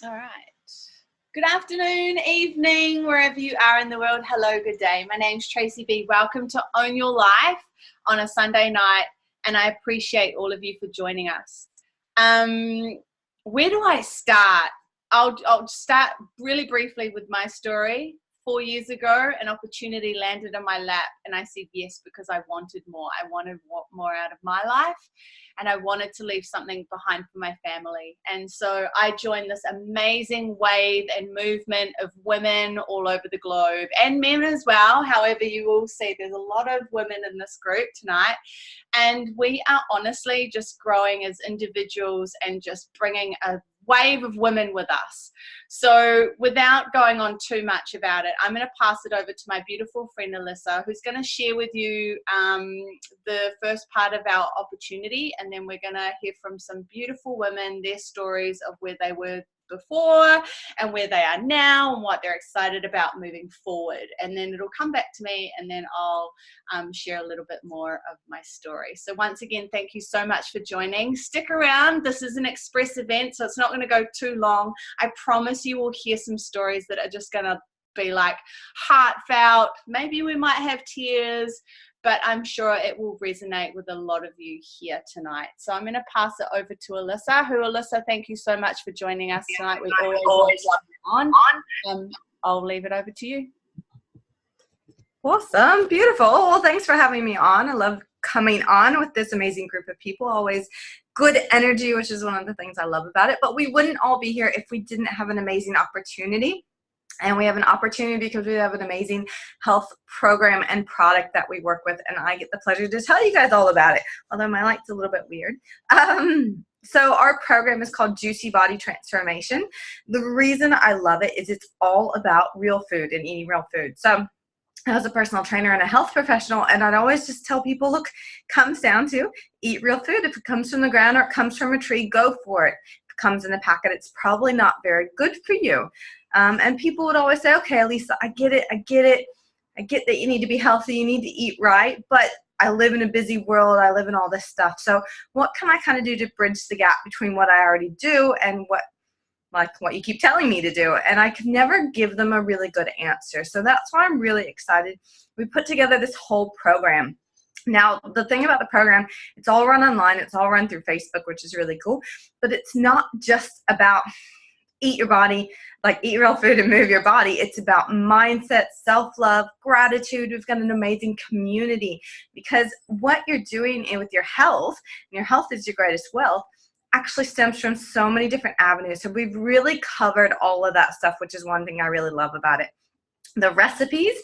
All right. Good afternoon, evening, wherever you are in the world. Hello, good day. My name's Tracy B. Welcome to Own Your Life on a Sunday night, and I appreciate all of you for joining us. Where do I start? I'll start really briefly with my story. 4 years ago, an opportunity landed on my lap, and I said yes because I wanted more. I wanted more out of my life, and I wanted to leave something behind for my family. And so I joined this amazing wave and movement of women all over the globe, and men as well. However, you will see there's a lot of women in this group tonight, and we are honestly just growing as individuals and just bringing a wave of women with us. So without going on too much about it, I'm going to pass it over to my beautiful friend Alyssa, who's going to share with you the first part of our opportunity, and then we're going to hear from some beautiful women, their stories of where they were before and where they are now and what they're excited about moving forward. And then it'll come back to me, and then I'll share a little bit more of my story. So once again, thank you so much for joining. Stick around. This is an express event, so it's not going to go too long. I promise you will hear some stories that are just going to be like heartfelt. Maybe we might have tears, but I'm sure it will resonate with a lot of you here tonight. So I'm going to pass it over to Alyssa. Alyssa, thank you so much for joining us tonight. We always love you on. I'll leave it over to you. Awesome. Beautiful. Well, thanks for having me on. I love coming on with this amazing group of people. Always good energy, which is one of the things I love about it. But we wouldn't all be here if we didn't have an amazing opportunity. And we have an opportunity because we have an amazing health program and product that we work with. And I get the pleasure to tell you guys all about it, although my light's a little bit weird. So our program is called Juicy Body Transformation. The reason I love it is it's all about real food and eating real food. So I was a personal trainer and a health professional, and I'd always just tell people, look, it comes down to eat real food. If it comes from the ground or it comes from a tree, go for it. If it comes in a packet, it's probably not very good for you. And people would always say, okay, Lisa, I get it. I get that you need to be healthy, you need to eat right, but I live in a busy world, I live in all this stuff. So what can I kind of do to bridge the gap between what I already do and what you keep telling me to do? And I could never give them a really good answer. So that's why I'm really excited. We put together this whole program. Now, the thing about the program, it's all run online, it's all run through Facebook, which is really cool, but it's not just about eat your body, like eat real food and move your body. It's about mindset, self-love, gratitude. We've got an amazing community, because what you're doing with your health, and your health is your greatest wealth, actually stems from so many different avenues. So we've really covered all of that stuff, which is one thing I really love about it. The recipes,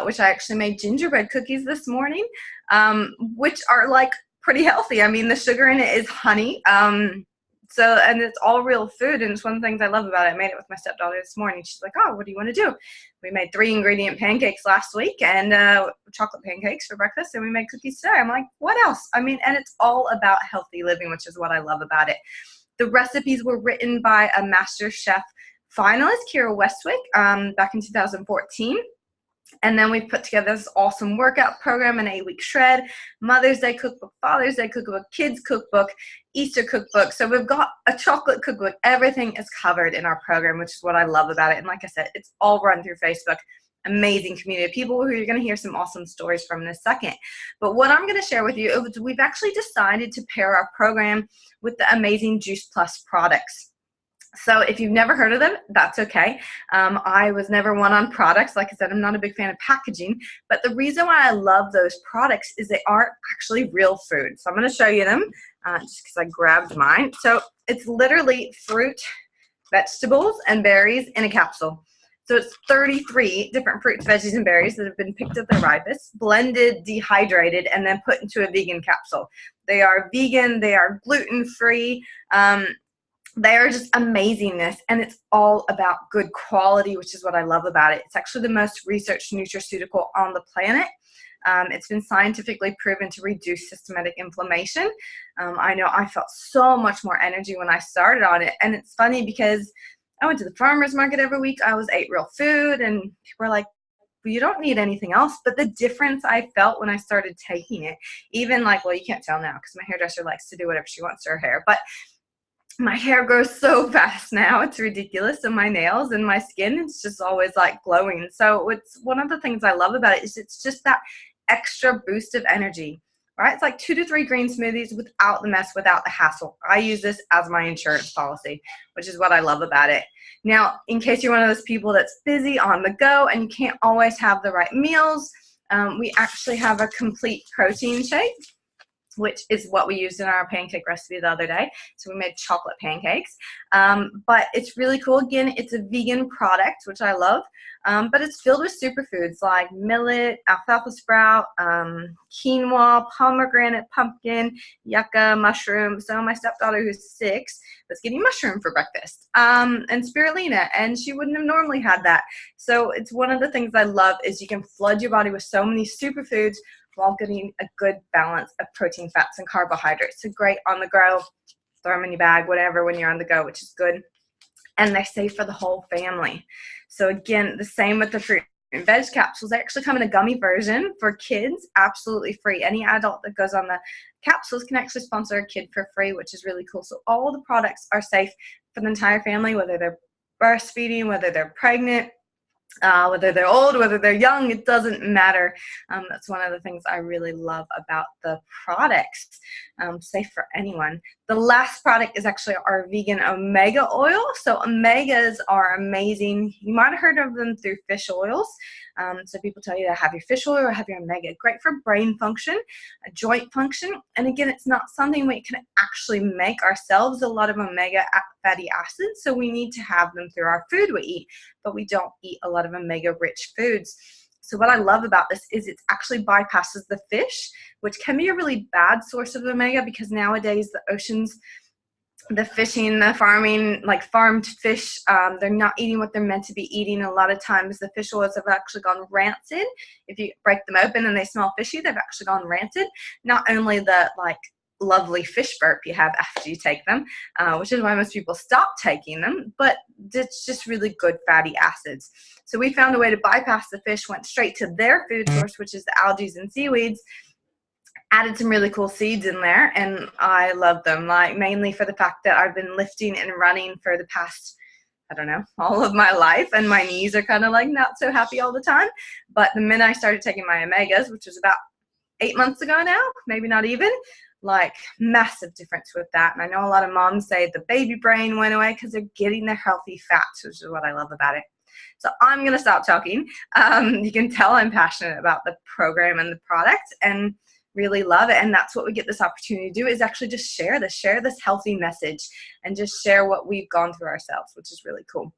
which I actually made gingerbread cookies this morning, which are like pretty healthy. I mean, the sugar in it is honey. And it's all real food, and it's one of the things I love about it. I made it with my stepdaughter this morning. She's like, oh, what do you want to do? We made 3-ingredient pancakes last week, and chocolate pancakes for breakfast, and we made cookies today. I'm like, what else? I mean, and it's all about healthy living, which is what I love about it. The recipes were written by a Master Chef finalist, Kira Westwick, back in 2014. And then we've put together this awesome workout program, an 8-week shred, Mother's Day cookbook, Father's Day cookbook, kids cookbook, Easter cookbook. So we've got a chocolate cookbook. Everything is covered in our program, which is what I love about it. And like I said, it's all run through Facebook. Amazing community of people who you're going to hear some awesome stories from in a second. But what I'm going to share with you is we've actually decided to pair our program with the amazing Juice Plus products. So if you've never heard of them, that's okay. I was never one on products. Like I said, I'm not a big fan of packaging. But the reason why I love those products is they aren't actually real food. So I'm going to show you them just because I grabbed mine. So it's literally fruit, vegetables, and berries in a capsule. So it's 33 different fruits, veggies, and berries that have been picked at their ripest, blended, dehydrated, and then put into a vegan capsule. They are vegan. They are gluten-free. They are just amazingness, and it's all about good quality, which is what I love about it. It's actually the most researched nutraceutical on the planet. It's been scientifically proven to reduce systemic inflammation. I know I felt so much more energy when I started on it, and it's funny because I went to the farmer's market every week. I ate real food, and people were like, well, you don't need anything else. But the difference I felt when I started taking it, even like, well, you can't tell now because my hairdresser likes to do whatever she wants to her hair, but My hair grows so fast now. It's ridiculous. And my nails and my skin, it's just always like glowing. So it's one of the things I love about it is it's just that extra boost of energy, right? It's like 2 to 3 green smoothies without the mess, without the hassle. I use this as my insurance policy, which is what I love about it. Now, in case you're one of those people that's busy on the go and you can't always have the right meals, we actually have a complete protein shake, which is what we used in our pancake recipe the other day. So we made chocolate pancakes. But it's really cool. Again, it's a vegan product, which I love. But it's filled with superfoods like millet, alfalfa sprout, quinoa, pomegranate, pumpkin, yucca, mushroom. So my stepdaughter, who's 6, was getting mushroom for breakfast, and spirulina, and she wouldn't have normally had that. So it's one of the things I love is you can flood your body with so many superfoods while getting a good balance of protein, fats, and carbohydrates. So great on the go, throw them in your bag, whatever, when you're on the go, which is good. And they're safe for the whole family. So again, the same with the fruit and veg capsules. They actually come in a gummy version for kids, absolutely free. Any adult that goes on the capsules can actually sponsor a kid for free, which is really cool. So all the products are safe for the entire family, whether they're breastfeeding, whether they're pregnant, whether they're old, whether they're young, it doesn't matter. That's one of the things I really love about the products, safe for anyone. The last product is actually our vegan omega oil. So omegas are amazing. You might have heard of them through fish oils. So people tell you to have your fish oil or have your omega. Great for brain function, joint function. And again, it's not something we can actually make ourselves, a lot of omega fatty acids. So we need to have them through our food we eat, but we don't eat a lot of omega rich foods. So what I love about this is it actually bypasses the fish, which can be a really bad source of omega because nowadays the oceans, the fishing, the farming, like farmed fish, they're not eating what they're meant to be eating. A lot of times the fish oils have actually gone rancid. If you break them open and they smell fishy, they've actually gone rancid. Not only the like lovely fish burp you have after you take them, which is why most people stop taking them, but it's just really good fatty acids. So we found a way to bypass the fish, went straight to their food source, which is the algae and seaweeds, added some really cool seeds in there, and I love them, like mainly for the fact that I've been lifting and running for the past, I don't know, all of my life, and my knees are kind of like not so happy all the time. But the minute I started taking my omegas, which was about 8 months ago now, maybe not even, like massive difference with that. And I know a lot of moms say the baby brain went away because they're getting their healthy fats, which is what I love about it. So I'm going to stop talking. You can tell I'm passionate about the program and the product and really love it. And that's what we get this opportunity to do, is actually just share this healthy message and just share what we've gone through ourselves, which is really cool.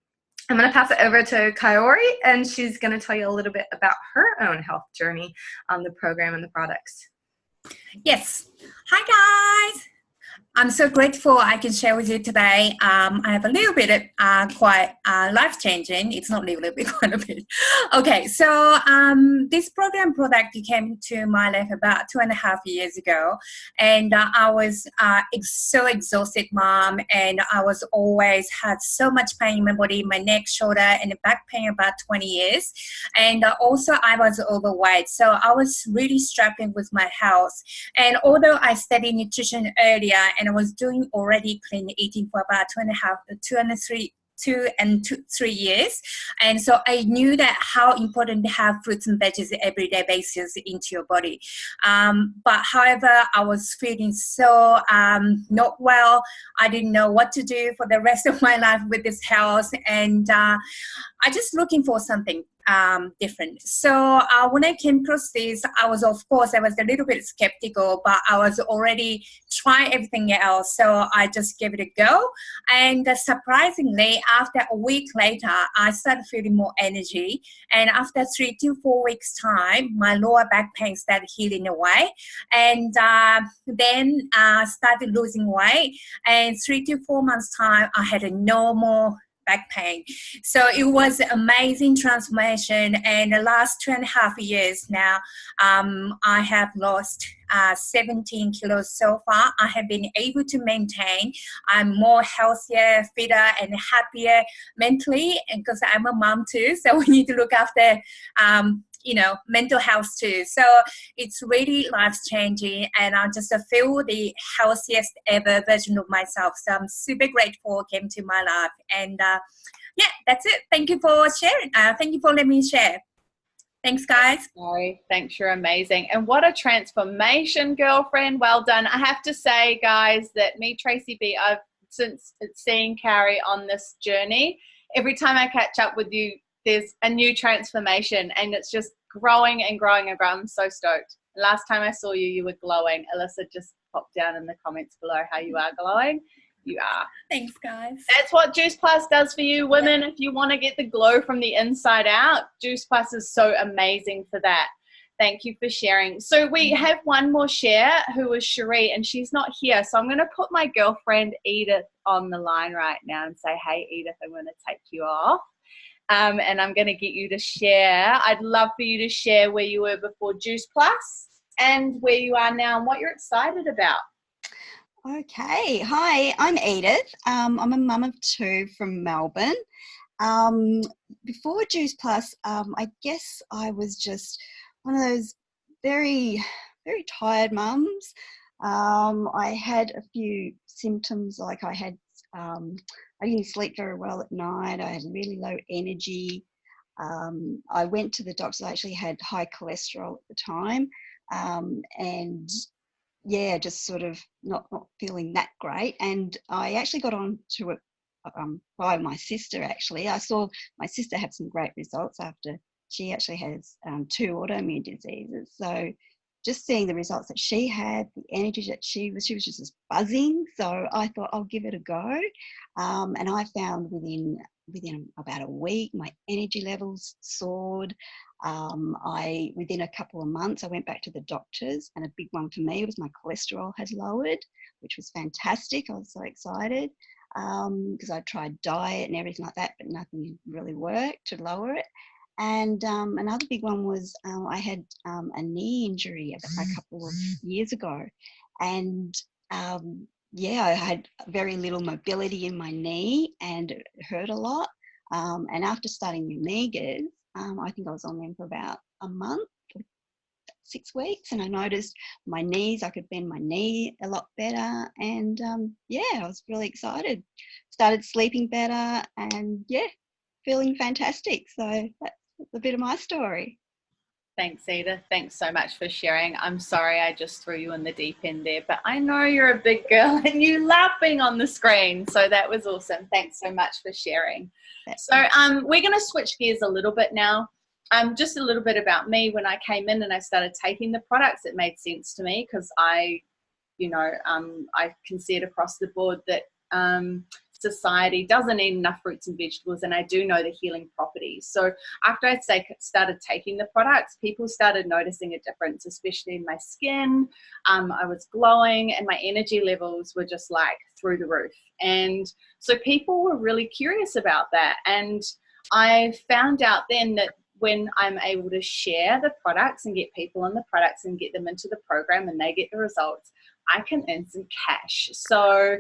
I'm going to pass it over to Kaori, and she's going to tell you a little bit about her own health journey on the program and the products. Yes. Hi, guys. I'm so grateful I can share with you today. I have a little bit quite life-changing. It's not a little bit, quite a bit. Okay, so this program product came to my life about 2.5 years ago. And I was so exhausted mom, and I was always had so much pain in my body, my neck, shoulder, and back pain about 20 years. And also I was overweight. So I was really struggling with my health. And although I studied nutrition earlier, and I was doing already clean eating for about 2 and 3 years. And so I knew that how important to have fruits and veggies everyday basis into your body. But however, I was feeling so not well. I didn't know what to do for the rest of my life with this health. And I just looking for something different. So when I came across this, I was a little bit skeptical, but I was already trying everything else. So I just gave it a go. And surprisingly, after a week later, I started feeling more energy. And after 3 to 4 weeks time, my lower back pain started healing away. And then I started losing weight. And 3 to 4 months time, I had a normal back pain. So it was an amazing transformation. And the last 2.5 years now, I have lost 17 kilos so far. I have been able to maintain. I'm more healthier, fitter, and happier mentally, and because I'm a mom too, so we need to look after mental health too. So it's really life-changing, and I just feel the healthiest ever version of myself. So I'm super grateful it came to my life. And yeah, that's it. Thank you for sharing. Thank you for letting me share. Thanks, guys. Sorry, thanks, you're amazing. And what a transformation, girlfriend. Well done. I have to say, guys, that me, Tracy B, I've since seeing Kaori on this journey, every time I catch up with you, there's a new transformation, and it's just growing and growing and growing. I'm so stoked. Last time I saw you, you were glowing. Alyssa just popped down in the comments below how you are glowing. You are. Thanks, guys. That's what Juice Plus does for you, women. If you want to get the glow from the inside out, Juice Plus is so amazing for that. Thank you for sharing. So we have one more share, who is Cherie, and she's not here. So I'm going to put my girlfriend Edith on the line right now and say, hey, Edith, I'm going to take you off. And I'm going to get you to share. I'd love for you to share where you were before Juice Plus and where you are now and what you're excited about. Okay, hi, I'm Edith. I'm a mum of 2 from Melbourne. Before Juice Plus, I guess I was just one of those very, very tired mums. I had a few symptoms, like I didn't sleep very well at night. I had really low energy. I went to the doctor. I actually had high cholesterol at the time, and yeah, just sort of not feeling that great. And I actually got on to it by my sister, actually. I saw my sister have some great results after she actually has 2 autoimmune diseases. So just seeing the results that she had, the energy that she was just buzzing. So I thought I'll give it a go. And I found within about a week, my energy levels soared. Within a couple of months, I went back to the doctors, and a big one for me was my cholesterol had lowered, which was fantastic. I was so excited because I tried diet and everything like that, but nothing really worked to lower it. And another big one was I had a knee injury a couple of years ago, and yeah, I had very little mobility in my knee, and it hurt a lot. And after starting the omegas, I think I was on them for about a month, 6 weeks, and I noticed my knees, I could bend my knee a lot better, and yeah, I was really excited. Started sleeping better, and yeah, feeling fantastic. So that's a bit of my story. Thanks, Edith. Thanks so much for sharing. I'm sorry I just threw you in the deep end there, but I know you're a big girl and you love being on the screen. So that was awesome. Thanks so much for sharing. So we're going to switch gears a little bit now. Just a little bit about me. When I came in and I started taking the products, it made sense to me because I can see it across the board that society doesn't eat enough fruits and vegetables, and I do know the healing properties. So after I started taking the products, people started noticing a difference, especially in my skin. I was glowing, and my energy levels were just like through the roof. And so people were really curious about that, and I found out then that when I'm able to share the products and get people on the products and get them into the program and they get the results, I can earn some cash. So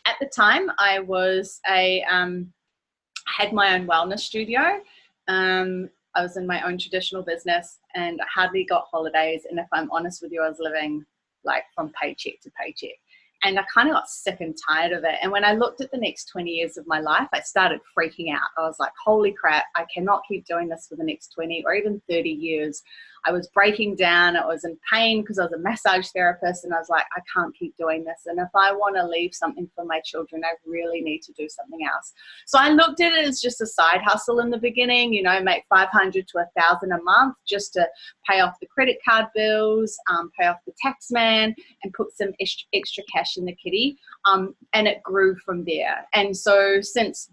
at the time, I was had my own wellness studio. I was in my own traditional business, and I hardly got holidays. And if I'm honest with you, I was living like from paycheck to paycheck. And I kind of got sick and tired of it. And when I looked at the next 20 years of my life, I started freaking out. I was like, holy crap, I cannot keep doing this for the next 20 or even 30 years. I was breaking down. I was in pain because I was a massage therapist, and I was like, I can't keep doing this. And if I want to leave something for my children, I really need to do something else. So I looked at it as just a side hustle in the beginning, make 500 to 1,000 a month just to pay off the credit card bills, pay off the tax man, and put some extra cash in the kitty. And it grew from there. And so since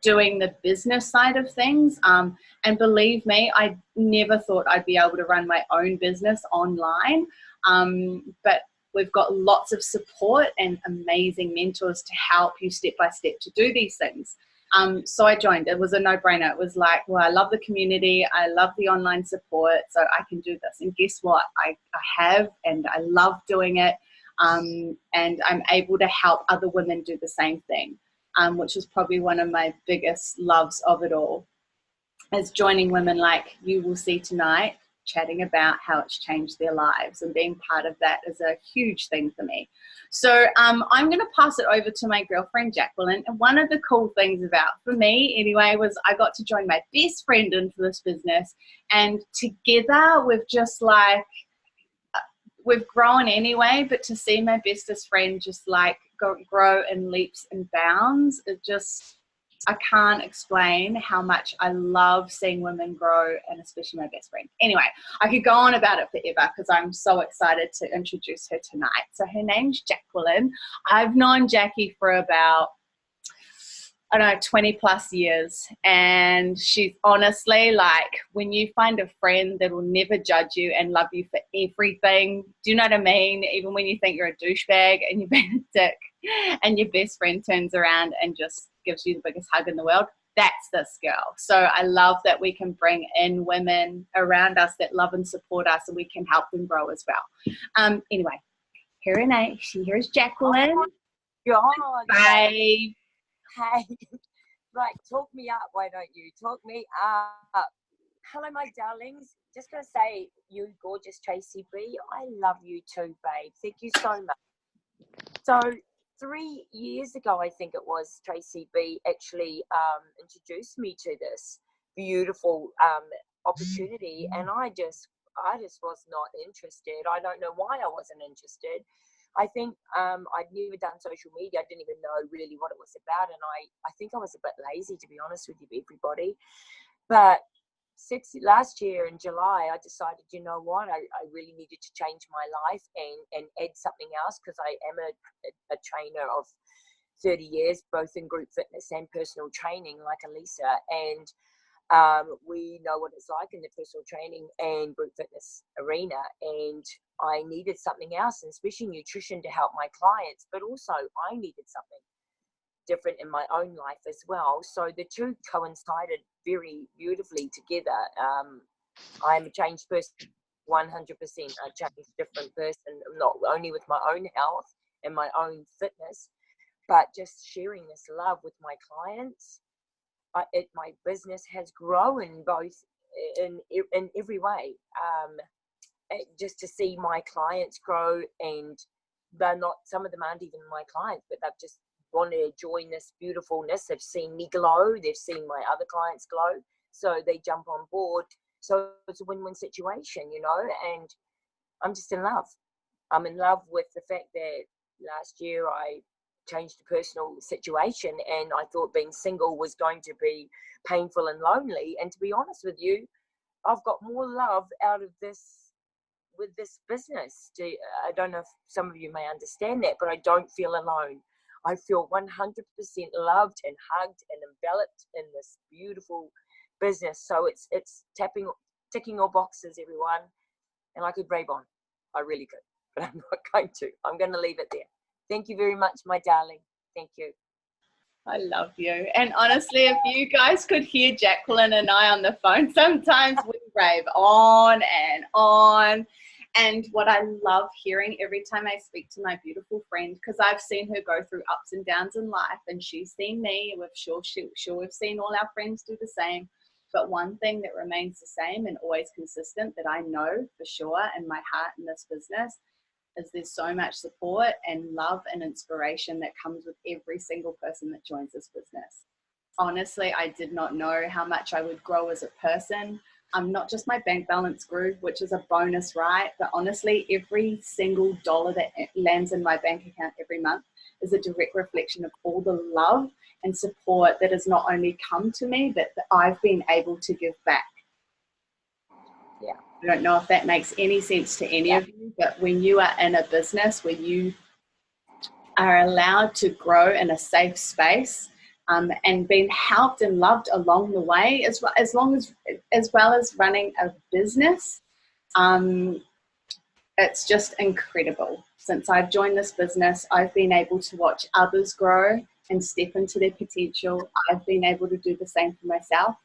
doing the business side of things, and believe me, I never thought I'd be able to run my own business online, but we've got lots of support and amazing mentors to help you step by step to do these things. So I joined. It was a no-brainer. It was like, well, I love the community, I love the online support, so I can do this. And guess what? I have, and I love doing it, and I'm able to help other women do the same thing. Which is probably one of my biggest loves of it all. is joining women like you will see tonight, chatting about how it's changed their lives, and being part of that is a huge thing for me. So I'm going to pass it over to my girlfriend Jacqueline. And one of the cool things about, for me anyway, was I got to join my best friend into this business, and together we've grown anyway, but to see my bestest friend just like grow in leaps and bounds, it just, I can't explain how much I love seeing women grow, and especially my best friend. Anyway, I could go on about it forever because I'm so excited to introduce her tonight. So her name's Jacqueline. I've known Jackie for about, I don't know, 20 plus years. And she's honestly like, when you find a friend that will never judge you and love you for everything, do you know what I mean? Even when you think you're a douchebag and you've been a dick, and your best friend turns around and just gives you the biggest hug in the world, that's this girl. So I love that we can bring in women around us that love and support us, and we can help them grow as well. Anyway, here's Jacqueline. God. Bye. Hey, right, talk me up, why don't you? Talk me up. Hello, my darlings. Just going to say, you gorgeous Tracy B, I love you too, babe. Thank you so much. So 3 years ago, I think it was, Tracy B actually introduced me to this beautiful opportunity, and I just was not interested. I don't know why I wasn't interested. I think I'd never done social media. I didn't even know really what it was about. And I think I was a bit lazy, to be honest with you, everybody. But last year in July, I decided, you know what, I really needed to change my life and add something else, because I am a trainer of 30 years, both in group fitness and personal training, like Elisa. And we know what it's like in the personal training and group fitness arena, and I needed something else, and especially nutrition, to help my clients, but also I needed something different in my own life as well. So the two coincided very beautifully together. I'm a changed person, 100%. A changed, different person, not only with my own health and my own fitness, but just sharing this love with my clients. My business has grown both in every way. Just to see my clients grow, and they're not, some of them aren't even my clients, but they've just wanted to join this beautifulness. They've seen me glow, they've seen my other clients glow, so they jump on board. So it's a win-win situation, you know, and I'm just in love. I'm in love with the fact that last year I changed the personal situation, and I thought being single was going to be painful and lonely. And to be honest with you, I've got more love out of this with this business. I don't know if some of you may understand that, but I don't feel alone. I feel 100% loved and hugged and enveloped in this beautiful business. So it's ticking all boxes, everyone. And I could rave on. I really could, but I'm not going to. I'm going to leave it there. Thank you very much, my darling. Thank you. I love you. And honestly, if you guys could hear Jacqueline and I on the phone, sometimes we rave on and on. And what I love hearing every time I speak to my beautiful friend, because I've seen her go through ups and downs in life, and she's seen me, and we've seen all our friends do the same. But one thing that remains the same and always consistent, that I know for sure in my heart in this business, is there's so much support and love and inspiration that comes with every single person that joins this business. Honestly, I did not know how much I would grow as a person. Not just my bank balance grew, which is a bonus, right? But honestly, every single dollar that lands in my bank account every month is a direct reflection of all the love and support that has not only come to me, but that I've been able to give back. Yeah. I don't know if that makes any sense to any of you, but when you are in a business where you are allowed to grow in a safe space, and being helped and loved along the way, as well as running a business, it's just incredible. Since I've joined this business, I've been able to watch others grow and step into their potential. I've been able to do the same for myself.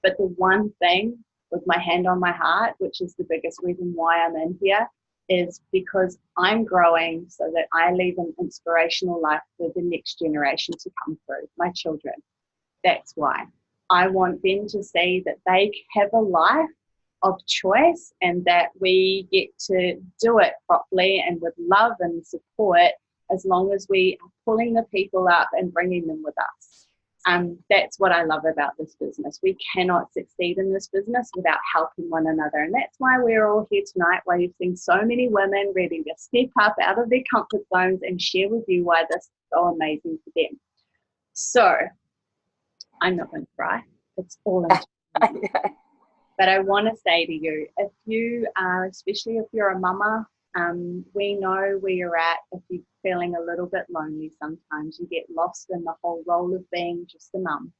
But the one thing, with my hand on my heart, which is the biggest reason why I'm in here, is because I'm growing so that I leave an inspirational life for the next generation to come through, my children. That's why. I want them to see that they have a life of choice and that we get to do it properly and with love and support, as long as we are pulling the people up and bringing them with us. That's what I love about this business. We cannot succeed in this business without helping one another. And that's why we're all here tonight, why you've seen so many women ready to step up out of their comfort zones and share with you why this is so amazing for them. So I'm not going to cry. It's all in. But I want to say to you, if you are, especially if you're a mama, we know where you're at. If you're feeling a little bit lonely sometimes, you get lost in the whole role of being just a mum.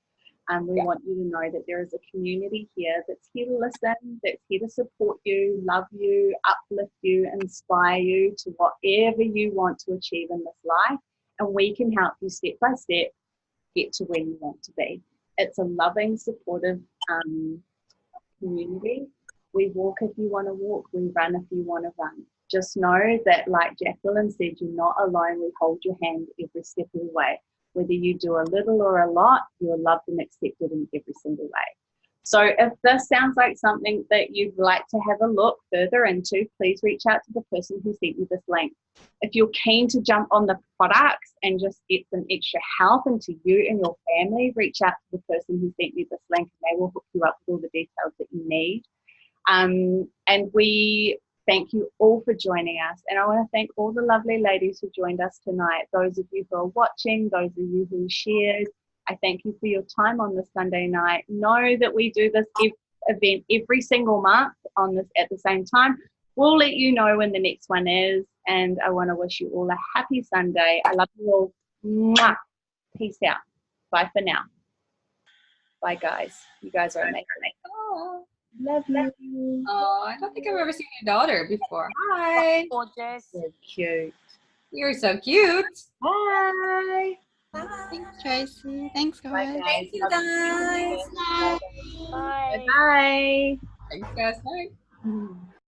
We want you to know that there is a community here that's here to listen, that's here to support you, love you, uplift you, inspire you to whatever you want to achieve in this life. And we can help you step by step get to where you want to be. It's a loving, supportive community. We walk if you want to walk, we run if you want to run. Just know that, like Jacqueline said, you're not alone. We hold your hand every step of the way. Whether you do a little or a lot, you're loved and accepted in every single way. So if this sounds like something that you'd like to have a look further into, please reach out to the person who sent you this link. If you're keen to jump on the products and just get some extra help into you and your family, reach out to the person who sent you this link and they will hook you up with all the details that you need. And we thank you all for joining us. And I want to thank all the lovely ladies who joined us tonight. Those of you who are watching, those of you who shared, I thank you for your time on this Sunday night. Know that we do this event every single month at the same time. We'll let you know when the next one is. And I want to wish you all a happy Sunday. I love you all. Mwah. Peace out. Bye for now. Bye, guys. You guys are amazing. Oh, Love you. oh, I don't think I've ever seen your daughter before. Hi. Gorgeous. So cute. You're so cute. Bye. Thanks, Tracy. Thanks, guys. Thank you, guys. Bye. Bye. Thanks, guys. Bye. Bye.